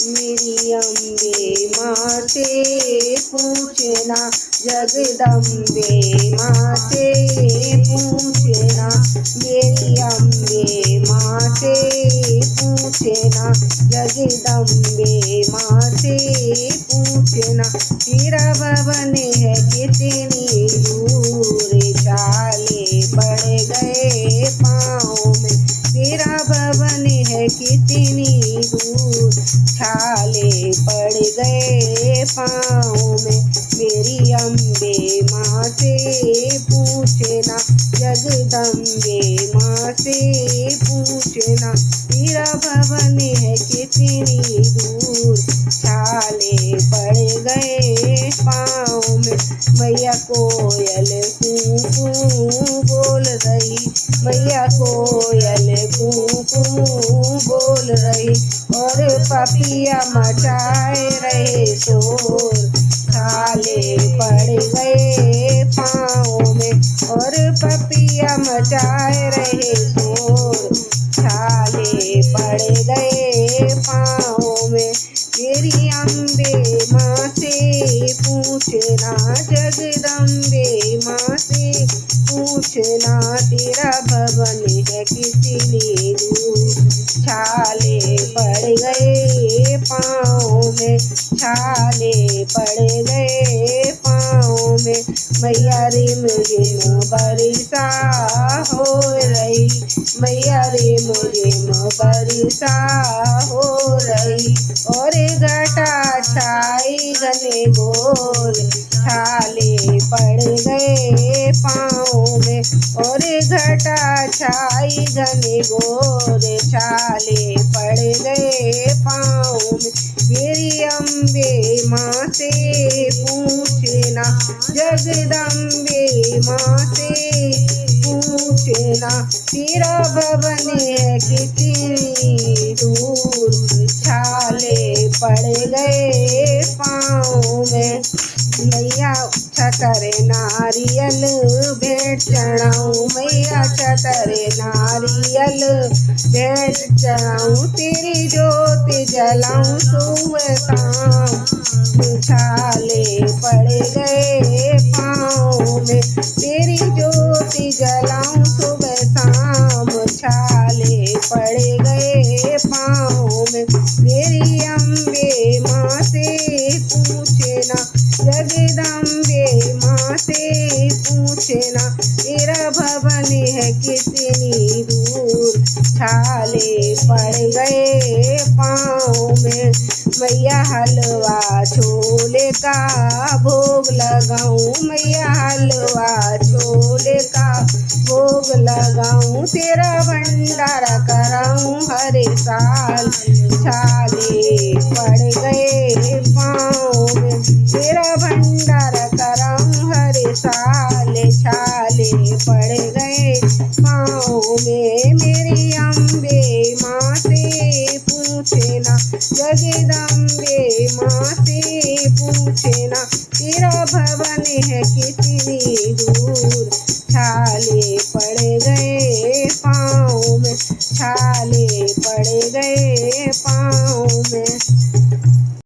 मेरी अम्बे माँ से पूछना, जगदम्बे माँ से पूछना, मेरी अम्बे माँ से पूछना, जगदम्बे माँ से पूछना। तेरा भवन है कितनी दूर, छाले पड़ गए पाँव में। तेरा भवन है कितनी दूर, छाले पड़ गए पाँव में। मेरी अम्बे माँ से पूछना, जगदम्बे माँ से पूछना। तेरा भवन है कितनी दूर, छाले पड़ गए पाँव में। मैया कोयल कू कू बोल रही, मैया कोयल कू कू बोल रही, और पपिया मचाए रहे शोर। छाले पड़ गए पाँव में, और पपिया मचाए रहे शोर। छाले पड़ गए पाँव में। मेरी अम्बे माँ से पूछना, जगदम्बे माँ से पूछना। तेरा भवन है कितनी दूर, छाले पड़ गए पाँव में, छाले पड़ गए पाँव में। मैया रिम रिम बरसा हो रही, मैया रिम रिम बरसा हो रही, और घटा छाई घने घोर। छाले पड़ गए पाँव में, और घटा छाई घने घोर। छाले पड़ गए पाँव में। मेरी अम्बे माँ से पूछना, जगदम्बे माँ से पूछना। तेरा भवन है कितनी दूर, छाले पड़ गए पाँव में। मैया छतर नारियल भेंट चढ़ाऊँ, मैया छतर नारियल भेंट चढ़ाऊँ। तेरी ज्योत जलाऊँ सुबह शाम, छाले पड़ गए पाँव में। तेरी ज्योत जलाऊँ सुबह शाम, छाले पड़ गए पाँव में। मेरी अम्बे माँ से पूछना, जगदम्बे माँ से पूछना। तेरा भवन है कितनी दूर, छाले पड़ गए पाँव में। मैया हलवा छोले का भोग लगाऊँ, मैया हलवा छोले का भोग लगाऊँ। तेरा भंडारा कराऊँ हर साल, छाले पड़ गए पाँव में। तेरा भंडारा कराऊँ हर साल, छाले पड़ गए पाँव में। मेरी अम्बे माँ से पूछना, जगदम्बे माँ से पूछना। तेरा भवन है कितनी दूर, छाले पड़ गए पाँव में, छाले पड़ गए पाँव में।